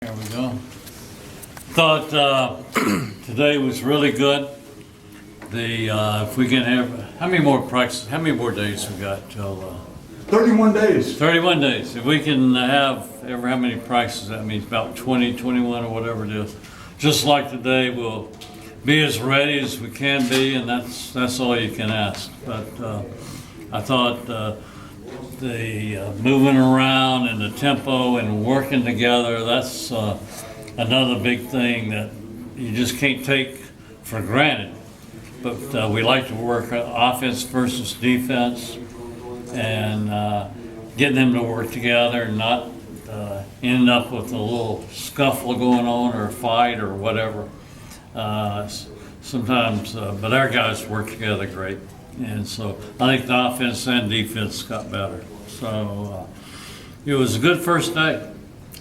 There we go. Thought today was really good. If we can have, how many more practices, how many more days we got till? 31 days. 31 days. If we can have ever how many practices, that means about 20, 21 or whatever it is. Just like today, we'll be as ready as we can be, and that's all you can ask. But I thought the moving around and the tempo and working together, that's another big thing that you just can't take for granted. But we like to work offense versus defense and getting them to work together and not end up with a little scuffle going on or a fight or whatever. Sometimes, but our guys work together great. And so I think the offense and defense got better. So it was a good first day.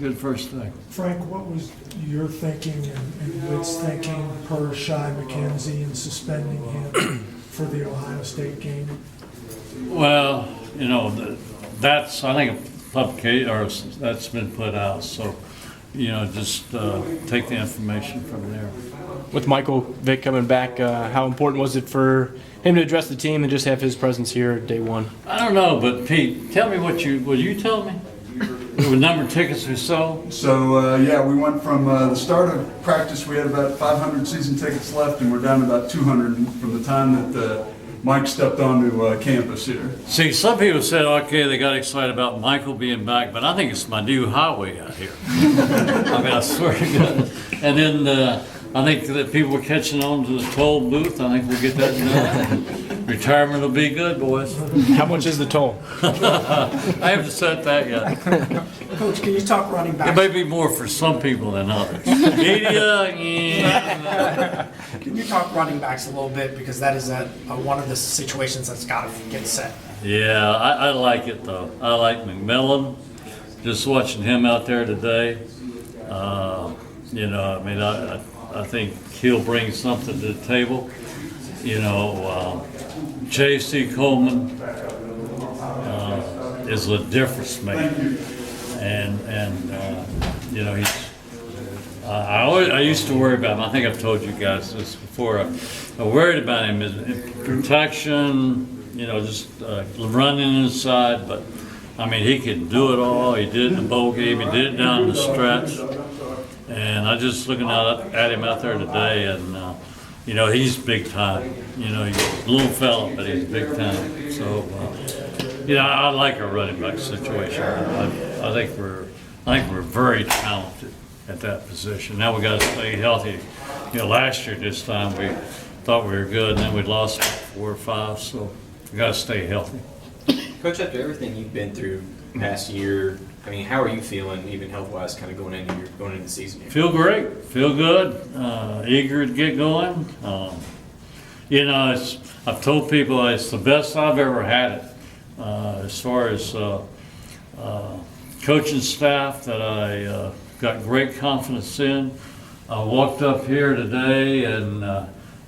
Good first day. Frank, what was your thinking and Whit's thinking per Shy McKenzie and suspending him for the Ohio State game? Well, you know, that's, I think, a publication, or that's been put out. So, you know, just take the information from there. With Michael Vick coming back, how important was it for him to address the team and just have his presence here day one? I don't know, but Pete, tell me will you tell me? The number of tickets we sold? So, yeah, we went from the start of practice, we had about 500 season tickets left, and we're down to about 200 from the time that Mike stepped onto campus here. See, some people said, okay, they got excited about Michael being back, but I think it's my new highway out here. I mean, I swear to goodness. And then I think that people were catching on to the toll booth. I think we'll get that done. Retirement will be good, boys. How much is the toll? I haven't said that yet. Coach, can you talk running It backs? may be more for some people than others. Media, Can you talk running backs a little bit, because that is one of the situations that's got to get set. yeah, I like it though. I like McMillan. Just watching him out there today. You know, I mean, I think he'll bring something to the table. You know, J.C. Coleman is a difference maker, and you know, he's. I used to worry about him. I think I've told you guys this before. I worried about him is protection. You know, just running inside. But I mean, he could do it all. He did it in the bowl game. He did it down the stretch. And I just looking at him out there today, and you know, he's big time. You know, he's a little fella, but he's big time. So, you know, I like our running back situation. I think we're very talented at that position. Now we got to stay healthy. You know, last year this time we thought we were good, and then we lost 4 or 5. So we got to stay healthy. Coach, after everything you've been through past year, I mean, how are you feeling, even health-wise, kind of going into the season here? Feel great, feel good, eager to get going. You know, I've told people it's the best I've ever had it. As far as coaching staff that I got great confidence in. I walked up here today and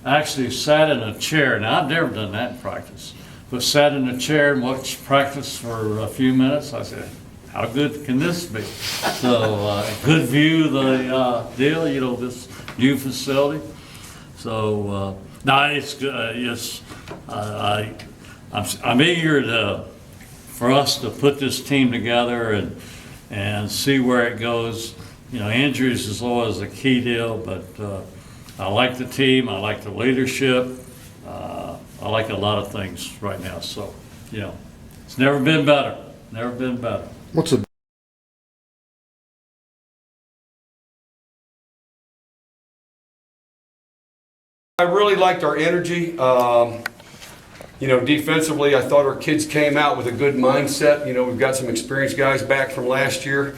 actually sat in a chair. Now, I've never done that in practice, but sat in a chair and watched practice for a few minutes. I said, how good can this be? So good view of the deal, you know, this new facility. So no, it's good. Yes, I'm eager for us to put this team together and see where it goes. You know, injuries is always a key deal, but I like the team. I like the leadership. I like a lot of things right now. So, you know, it's never been better. Never been better. What's a I really liked our energy. You know, defensively, I thought our kids came out with a good mindset. You know, we've got some experienced guys back from last year.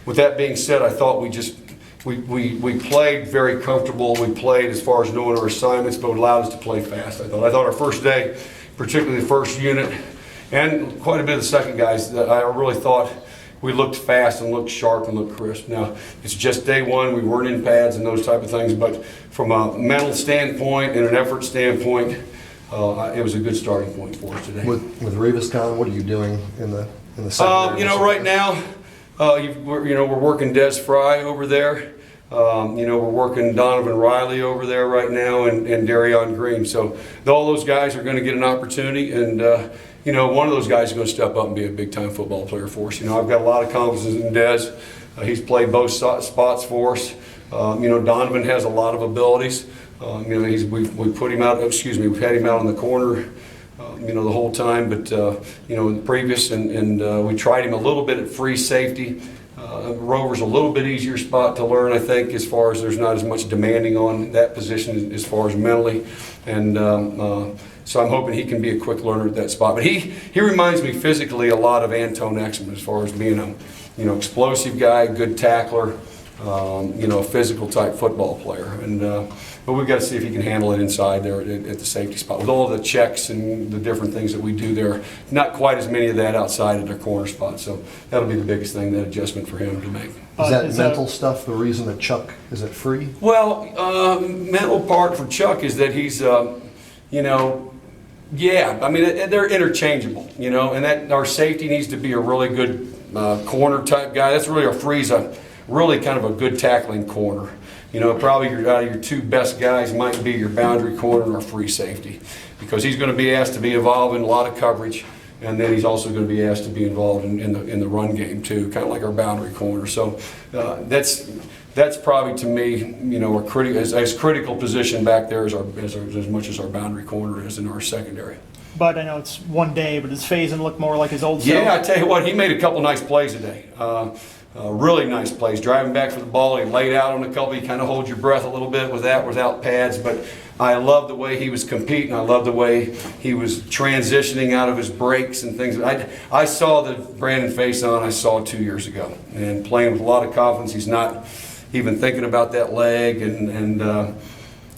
With that being said, I thought we played very comfortable. We played as far as knowing our assignments, but it allowed us to play fast. I thought our first day, particularly the first unit, and quite a bit of the second guys, that I really thought we looked fast and looked sharp and looked crisp. Now, it's just day one. We weren't in pads and those type of things, but from a mental standpoint and an effort standpoint, it was a good starting point for us today. with Revis Con, what are you doing in the secondary? You know, right now, We're working Des Fry over there. We're working Donovan Riley over there right now, and Darion Green. So all those guys are going to get an opportunity, and one of those guys is going to step up and be a big-time football player for us. I've got a lot of confidence in Des. He's played both spots for us. Donovan has a lot of abilities. We've put him out. We've had him out on the corner. The whole time, but in the previous, and we tried him a little bit at free safety. Rover's a little bit easier spot to learn, I think, as far as there's not as much demanding on that position as far as mentally, and so I'm hoping he can be a quick learner at that spot. But he reminds me physically a lot of Anton Exum as far as being a explosive guy, good tackler, a physical type football player, and. But we've got to see if he can handle it inside there at the safety spot. With all the checks and the different things that we do there, not quite as many of that outside at their corner spot. So that'll be the biggest thing, that adjustment for him to make. Is that mental stuff the reason that Chuck isn't free? Well, mental part for Chuck is that he's, they're interchangeable, and that our safety needs to be a really good corner type guy. That's really our free's a really kind of a good tackling corner. Probably your two best guys might be your boundary corner or free safety, because he's going to be asked to be involved in a lot of coverage, and then he's also going to be asked to be involved in the run game too, kind of like our boundary corner. So that's probably, to me, as critical position back there as much as our boundary corner is in our secondary. But I know it's one day, but does Faison look more like his old self? Yeah, I tell you what, he made a couple nice plays today. Really nice plays. Driving back for the ball, he laid out on a couple. You kind of hold your breath a little bit with that, without pads. But I love the way he was competing. I love the way he was transitioning out of his breaks and things. I saw the Brandon Faison I saw 2 years ago, and playing with a lot of confidence. He's not even thinking about that leg, and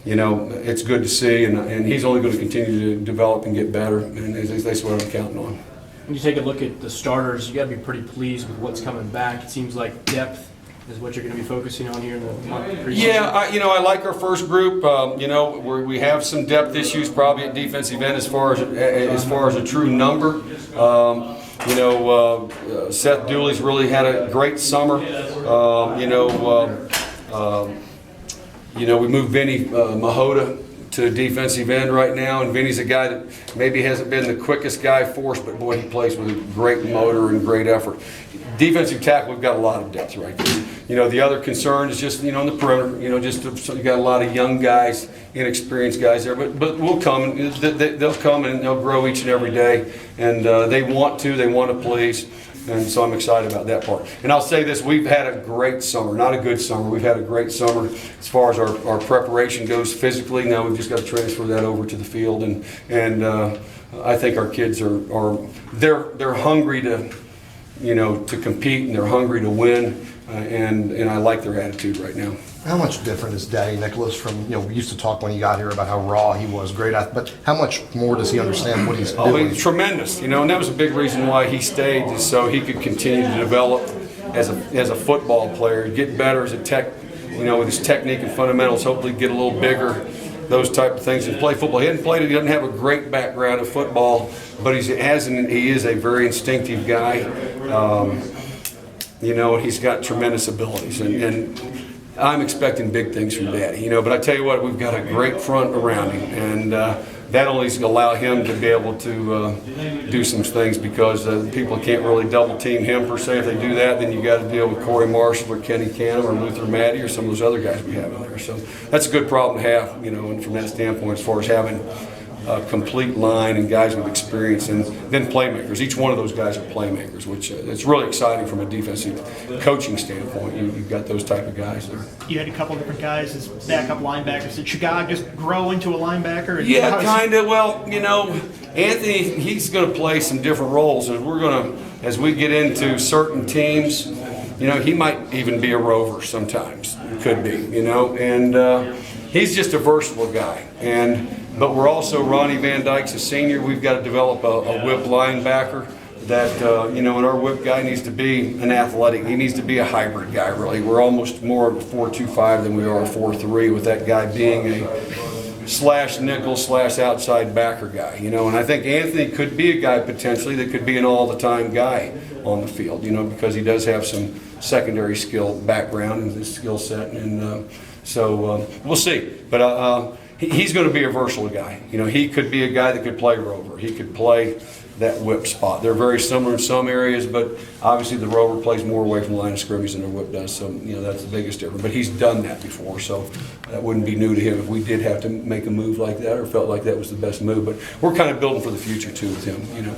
it's good to see. And he's only going to continue to develop and get better. And that's what I'm counting on. When you take a look at the starters, you got to be pretty pleased with what's coming back. It seems like depth is what you're going to be focusing on here in the preseason. Yeah, I like our first group. We have some depth issues probably at defensive end as far as a true number. Seth Dooley's really had a great summer. We moved Vinny Mahota to defensive end right now, and Vinny's a guy that maybe hasn't been the quickest guy for us, but boy, he plays with a great motor and great effort. Defensive tackle, we've got a lot of depth right there. The other concern is just, in the perimeter, you got a lot of young guys, inexperienced guys there, but we'll come, they'll come and they'll grow each and every day, and they want to please. And so I'm excited about that part. And I'll say this, we've had a great summer, not a good summer. We've had a great summer as far as our preparation goes physically. Now we've just got to transfer that over to the field. And I think our kids they're hungry to compete, and they're hungry to win. And I like their attitude right now. How much different is Daddy Nicholas from, we used to talk when he got here about how raw he was, great, but how much more does he understand what he's doing? Oh, he's tremendous, and that was a big reason why he stayed, is so he could continue to develop as a football player, get better as a tech, with his technique and fundamentals, hopefully get a little bigger, those type of things, and play football. He doesn't have a great background in football, but he is a very instinctive guy. He's got tremendous abilities, and I'm expecting big things from Daddy, but I tell you what, we've got a great front around him, and that only allow him to be able to do some things, because people can't really double team him per se. If they do that, then you got to deal with Corey Marshall or Kenny Canham or Luther Maddie or some of those other guys we have in there. So that's a good problem to have, and from that standpoint, as far as having a complete line and guys with experience, and then playmakers. Each one of those guys are playmakers, which it's really exciting from a defensive coaching standpoint. You've got those type of guys there. You had a couple different guys as backup linebackers. Did Chicago just grow into a linebacker? Yeah, kind of. Well, Anthony, he's going to play some different roles, and as we get into certain teams, he might even be a rover sometimes. Could be, and he's just a versatile guy. But we're also, Ronnie Van Dyke's a senior. We've got to develop a whip linebacker that, and our whip guy needs to be an athletic. He needs to be a hybrid guy, really. We're almost more of a 4-2-5 than we are a 4-3, with that guy being slash nickel slash outside backer guy, you know, and I think Anthony could be a guy potentially that could be an all-the-time guy on the field, you know, because he does have some secondary skill background and his skill set, and so we'll see. But he's going to be a versatile guy. You know, he could be a guy that could play rover. He could play that whip spot. They're very similar in some areas, but obviously the rover plays more away from the line of scrimmage than the whip does, so, you know, that's the biggest difference. But he's done that before, so that wouldn't be new to him if we did have to make a move like that or felt like that was the best move. But we're kind of building for the future, too, with him, you know.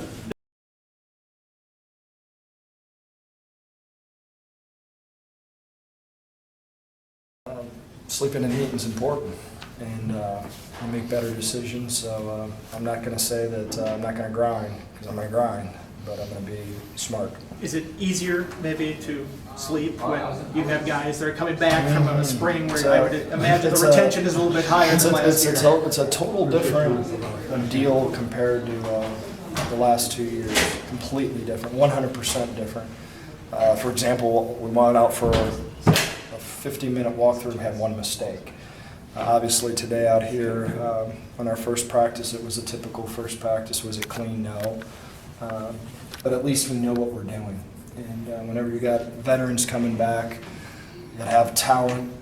Sleeping and eating is important, and you make better decisions. So I'm not going to say that I'm not going to grind, because I'm going to grind, but I'm going to be smart. Is it easier maybe to sleep when you have guys that are coming back from a spring where I would imagine the retention is a little bit higher than last year? It's a total different deal compared to the last 2 years. Completely different, 100% different. For example, we went out for a 50-minute walkthrough and had one mistake. Obviously today out here, on our first practice, it was a typical first practice. Was it clean? No. But at least we know what we're doing. And whenever you got veterans coming back that have talent,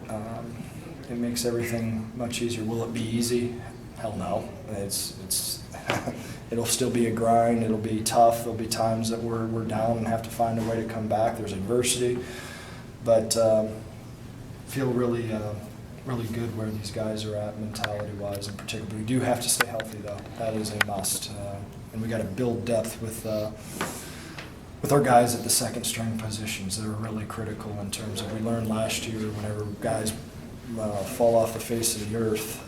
it makes everything much easier. Will it be easy? Hell no. It's it'll still be a grind. It'll be tough. There'll be times that we're down and have to find a way to come back. There's adversity, but feel really good where these guys are at mentality-wise, in particular. We do have to stay healthy, though. That is a must, and we got to build depth with our guys at the second string positions that are really critical in terms of, we learned last year, whenever guys fall off the face of the earth,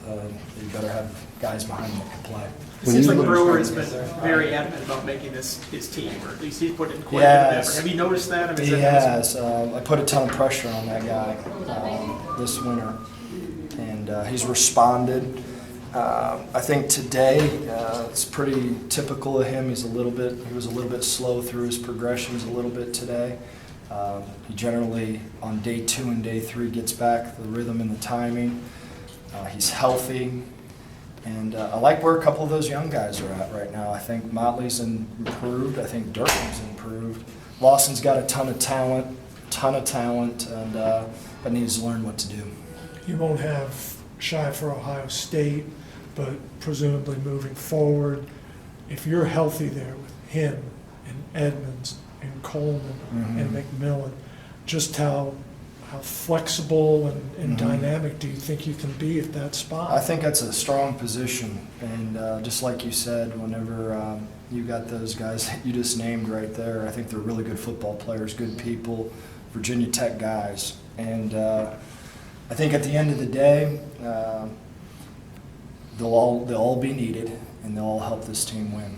you better have guys behind them that can play. It seems like Brewer has been very adamant about making this his team, or at least he's put in quite a bit of effort. Have you noticed that? He has. I put a ton of pressure on that guy this winter, and he's responded. I think today it's pretty typical of him. He was a little bit slow through his progressions a little bit today. He generally on day 2 and day 3 gets back the rhythm and the timing. He's healthy. And I like where a couple of those young guys are at right now. I think Motley's improved. I think Durkin's improved. Lawson's got a ton of talent, and but needs to learn what to do. You won't have Shy for Ohio State, but presumably moving forward, if you're healthy there with him and Edmonds and Coleman and McMillan, just how flexible and dynamic do you think you can be at that spot? I think that's a strong position, and just like you said, whenever you got those guys that you just named right there, I think they're really good football players, good people, Virginia Tech guys, and I think at the end of the day, they'll all be needed, and they'll all help this team win.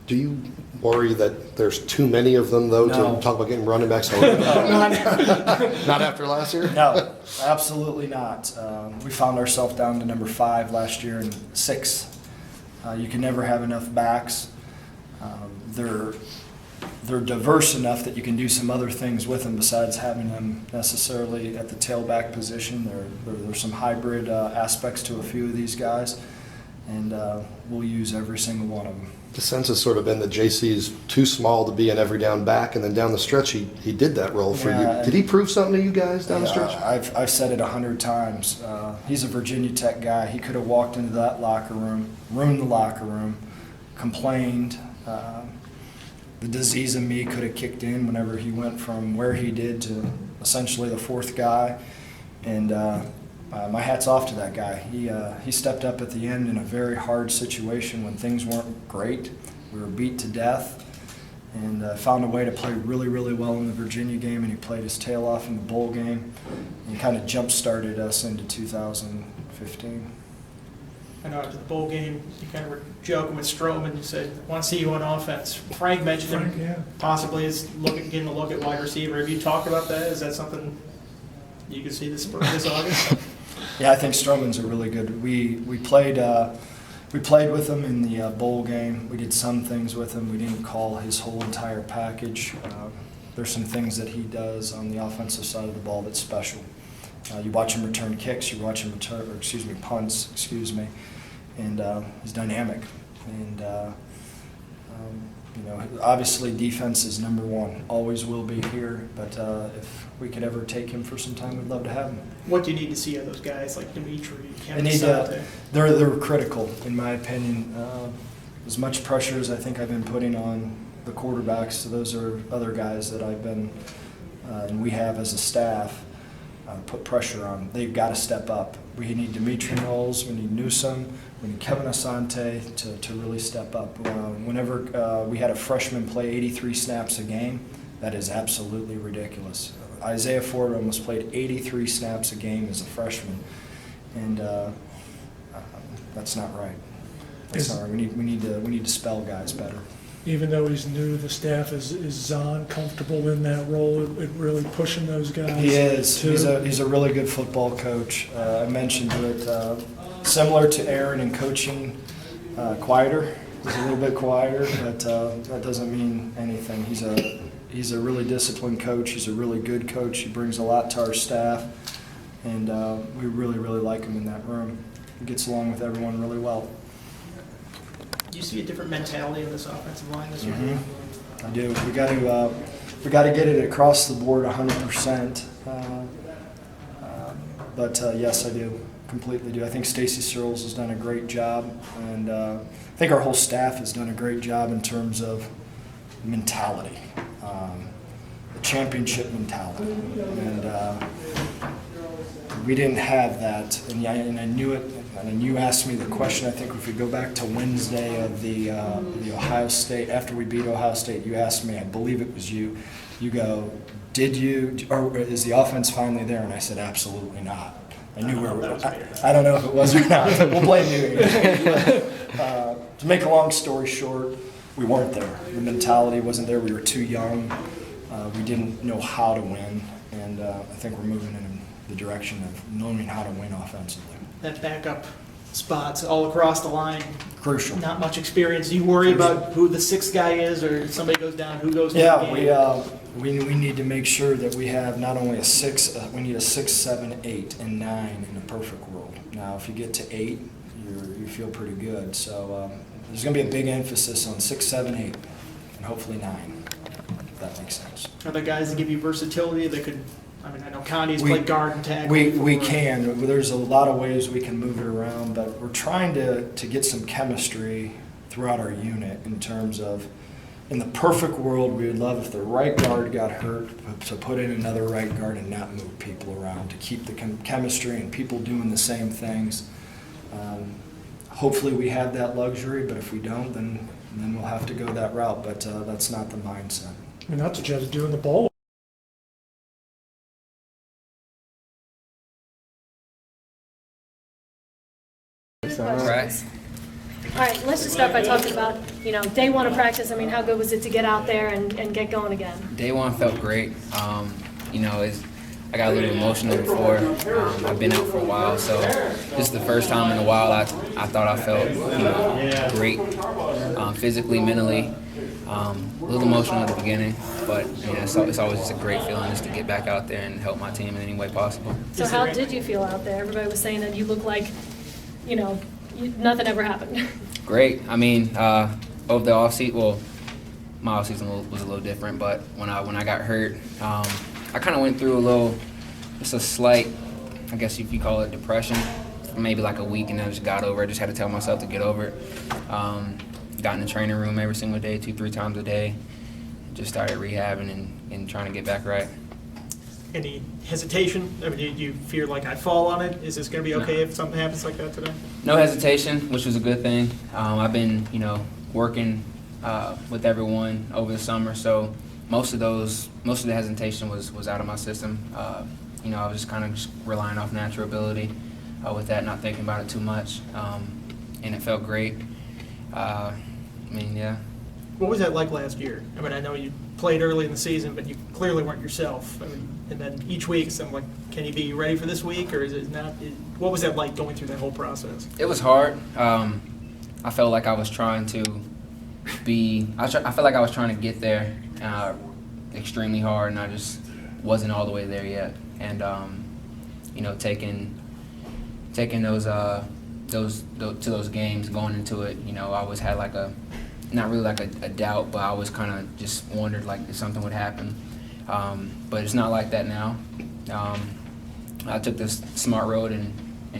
Do you worry that there's too many of them, though, No. to talk about getting running backs? Not after last year? No, absolutely not. We found ourselves down to number 5 last year and 6. You can never have enough backs. They're diverse enough that you can do some other things with them besides having them necessarily at the tailback position. There's some hybrid aspects to a few of these guys, and we'll use every single one of them. The sense has sort of been that JC's too small to be an every down back, and then down the stretch he did that role for you. Did he prove something to you guys down the stretch? I've said it 100 times. He's a Virginia Tech guy. He could have walked into that locker room, ruined the locker room, complained. The disease in me could have kicked in whenever he went from where he did to essentially the 4th guy. And my hat's off to that guy. He stepped up at the end in a very hard situation when things weren't great. We were beat to death, and found a way to play really, really well in the Virginia game, and he played his tail off in the bowl game, and kind of jump-started us into 2015. I know after the bowl game, you kind of were joking with Stroman. You said, "I want to see you on offense." Frank mentioned him possibly is getting a look at wide receiver. Have you talked about that? Is that something you can see this August? Yeah, I think Stroman's a really good. We played with him in the bowl game. We did some things with him. We didn't call his whole entire package. There's some things that he does on the offensive side of the ball that's special. You watch him return kicks. You watch him punts. and he's dynamic. And obviously defense is number one, always will be here. But if we could ever take him for some time, we'd love to have him. What do you need to see of those guys like Dimitri? They need they're critical, in my opinion. As much pressure as I think I've been putting on the quarterbacks, so those are other guys that I've been and we have as a staff put pressure on. They've got to step up. We need Dimitri Knowles, we need Newsome, we need Kevin Asante to really step up. Whenever we had a freshman play 83 snaps a game, that is absolutely ridiculous. Isaiah Ford almost played 83 snaps a game as a freshman, and that's not right. That's not right. We need to spell guys better. Even though he's new to the staff, is Zahn comfortable in that role, at really pushing those guys? He is. He's a really good football coach. I mentioned it. Similar to Aaron in coaching, quieter. He's a little bit quieter, but that doesn't mean anything. He's a really disciplined coach. He's a really good coach. He brings a lot to our staff, and we really, really like him in that room. He gets along with everyone really well. Do you see a different mentality of this offensive line this year? Mm-hmm. I do. We got to get it across the board 100%. But yes, I do. Completely do. I think Stacy Searles has done a great job, and I think our whole staff has done a great job in terms of mentality, the championship mentality, and we didn't have that, and I knew it. And you asked me the question, I think if we go back to Wednesday of the Ohio State, after we beat Ohio State, you asked me, I believe it was you go, or is the offense finally there? And I said, absolutely not. I knew where we were. I don't know if it was or not, but we'll blame you. To make a long story short, we weren't there. The mentality wasn't there. We were too young. We didn't know how to win. And I think we're moving in the direction of knowing how to win offensively. That backup spots all across the line. Crucial. Not much experience. Do you worry about who the sixth guy is, or if somebody goes down, who goes to the game? We need to make sure that we have not only a 6, we need a 6, 7, 8, and 9 in a perfect world. Now, if you get to 8, you feel pretty good. So there's going to be a big emphasis on 6, 7, 8, and hopefully 9, if that makes sense. Are there guys that give you versatility that could, I mean, I know Condi's played guard and tackle. We can. There's a lot of ways we can move it around, but we're trying to get some chemistry throughout our unit in terms of, in the perfect world, we would love if the right guard got hurt to put in another right guard and not move people around, to keep the chemistry and people doing the same things. Hopefully we have that luxury, but if we don't, then we'll have to go that route, but that's not the mindset. I mean, that's what you had to do in the bowl. Right. All right, let's just start by talking about, day one of practice. I mean, how good was it to get out there and get going again? Day one felt great. I got a little emotional before. I've been out for a while, so this is the first time in a while I thought I felt great, physically, mentally. A little emotional at the beginning, but it's always just a great feeling just to get back out there and help my team in any way possible. So how did you feel out there? Everybody was saying that you look like, nothing ever happened. Great. I mean, over the offseason, my offseason was a little different, but when I got hurt, I kind of went through just a slight, I guess if you call it depression, for maybe like a week, and then I just got over it. I just had to tell myself to get over it. Got in the training room every single day, 2-3 times a day. Just started rehabbing and trying to get back right. Any hesitation? I mean, do you fear like I fall on it? Is this going to be okay if something happens like that today? No hesitation, which was a good thing. I've been, working with everyone over the summer, so most of the hesitation was out of my system. I was just kind of relying off natural ability with that, not thinking about it too much, and it felt great. What was that like last year? I mean, I know you played early in the season, but you clearly weren't yourself. I mean, and then each week, so I'm like, can you be ready for this week, or is it not? What was that like going through that whole process? It was hard. I felt like I was trying to I felt like I was trying to get there extremely hard, and I just wasn't all the way there yet. And taking those to those games going into it, I always had like not really like a doubt, but I always kind of just wondered like if something would happen. But it's not like that now. I took this smart road and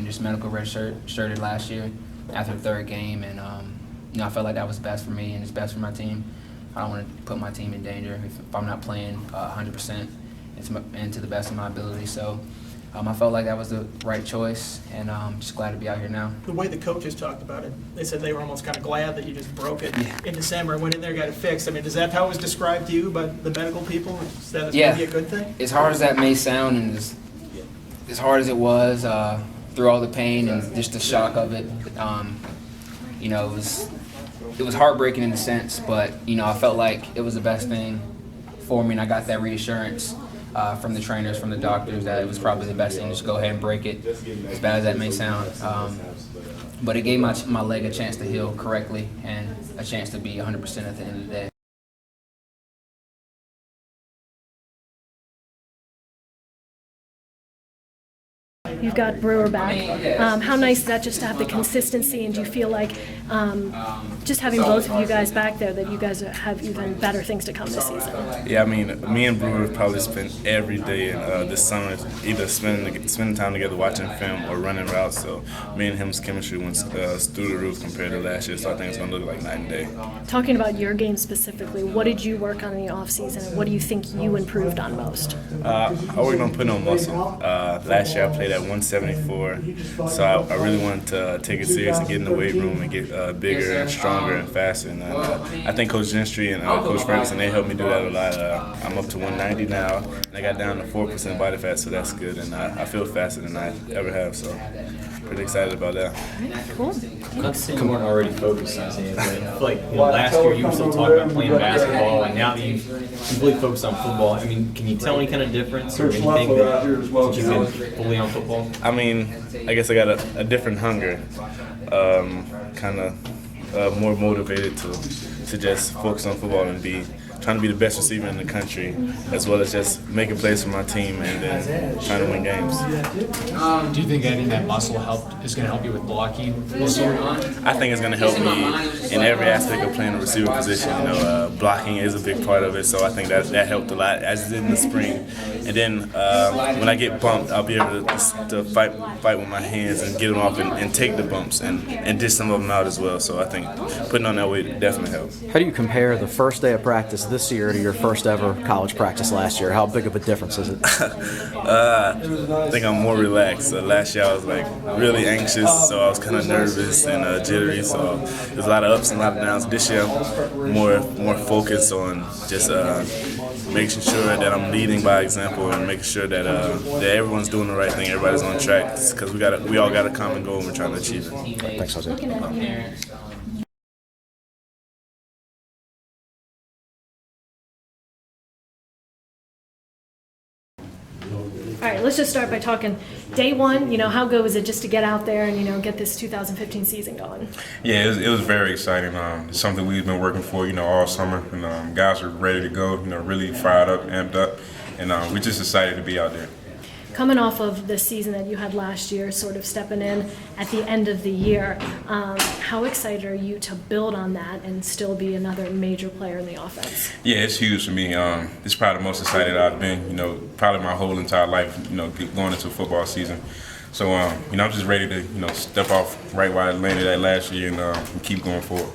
just medical redshirted last year after the 3rd game, and I felt like that was best for me and it's best for my team. I don't want to put my team in danger if I'm not playing 100% and to the best of my ability. So I felt like that was the right choice, and I'm just glad to be out here now. The way the coaches talked about it, they said they were almost kind of glad that you just broke it in December and went in there and got it fixed. I mean, is that how it was described to you by the medical people? Is that maybe a good thing? As hard as that may sound, and as hard as it was, through all the pain and just the shock of it, it was heartbreaking in a sense, but I felt like it was the best thing for me, and I got that reassurance from the trainers, from the doctors, that it was probably the best thing. Just go ahead and break it, as bad as that may sound. But it gave my leg a chance to heal correctly and a chance to be 100% at the end of the day. You've got Brewer back. How nice is that just to have the consistency, and do you feel like just having both of you guys back there that you guys have even better things to come this season? Yeah, I mean, me and Brewer probably spent every day this summer either spending time together watching film or running routes, so me and him's chemistry went through the roof compared to last year, so I think it's going to look like night and day. Talking about your game specifically, what did you work on in the offseason, and what do you think you improved on most? I worked on putting on muscle. Last year I played at 174, so I really wanted to take it serious and get in the weight room and get bigger and stronger and faster. And I think Coach Gentry and Coach Ferguson, they helped me do that a lot. I'm up to 190 now, and I got down to 4% body fat, so that's good. And I feel faster than I ever have, so pretty excited about that. Cool. Not saying you weren't already focused on it, but I feel like last year you were still talking about playing basketball, and now that you've completely focused on football, I mean, can you tell any kind of difference or anything that you've been fully on football? I mean, I guess I got a different hunger, kind of more motivated to just focus on football and trying to be the best receiver in the country, as well as just making plays for my team and then trying to win games. Do you think adding that muscle is going to help you with blocking this year? I think it's going to help me in every aspect of playing the receiver position. Blocking is a big part of it, so I think that helped a lot, as it did in the spring. And then when I get bumped, I'll be able to fight with my hands and get them off and take the bumps and dish some of them out as well. So I think putting on that weight definitely helps. How do you compare the first day of practice this year to your first ever college practice last year? How big of a difference is it? I think I'm more relaxed. Last year I was like really anxious, so I was kind of nervous and jittery. So there's a lot of ups and a lot of downs. This year I'm more focused on just making sure that I'm leading by example and making sure that everyone's doing the right thing, everybody's on track, because we all got a common goal and we're trying to achieve it. Thanks, Jose. All right, let's just start by talking day one. How good was it just to get out there and, get this 2015 season going? Yeah, it was very exciting. It's something we've been working for, all summer. And guys are ready to go, really fired up, amped up. And we're just excited to be out there. Coming off of the season that you had last year, sort of stepping in at the end of the year, how excited are you to build on that and still be another major player in the offense? Yeah, it's huge for me. It's probably the most excited I've been, probably my whole entire life, going into football season. So, I'm just ready to, step off right where I landed at last year and keep going forward.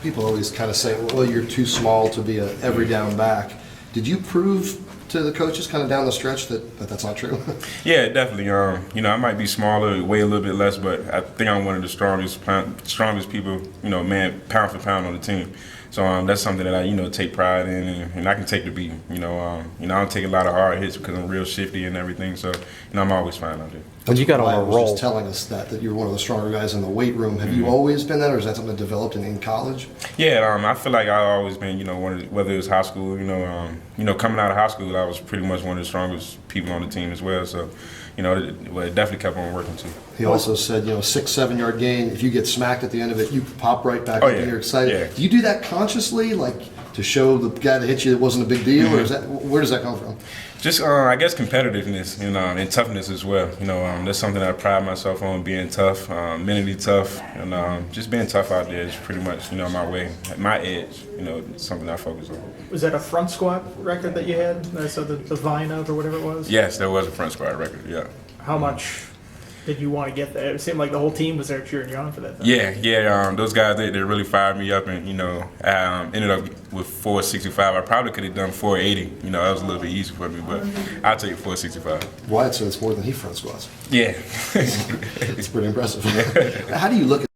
People always kind of say, well, you're too small to be a every down back. Did you prove to the coaches kind of down the stretch that that's not true? Yeah, definitely. I might be smaller, weigh a little bit less, but I think I'm one of the strongest people, pound for pound on the team. So that's something that I, take pride in, and I can take the beat. I don't take a lot of hard hits because I'm real shifty and everything. So, I'm always fine out there. When you got on a roll, was just telling us that you're one of the stronger guys in the weight room. Have you always been that, or is that something that developed in college? Yeah, I feel like I've always been, whether it was high school, coming out of high school, I was pretty much one of the strongest people on the team as well. So, it definitely kept on working too. He also said, 6-7 yard gain. If you get smacked at the end of it, you pop right back up and you're excited. Yeah. Do you do that consciously, like to show the guy that hit you that wasn't a big deal, or is that where does that come from? Just, I guess, competitiveness, and toughness as well. That's something that I pride myself on, being tough, mentally tough, and just being tough out there is pretty much, my way, my edge, something I focus on. Was that a front squat record that you had? So the vine of or whatever it was? Yes, there was a front squat record, yeah. How much did you want to get there? It seemed like the whole team was there cheering you on for that thing. Yeah. Those guys, they really fired me up, and I ended up with 465. I probably could have done 480. That was a little bit easy for me, but I'll take 465. Wyatt said it's more than he front squats. Yeah, It's pretty impressive. How do you look at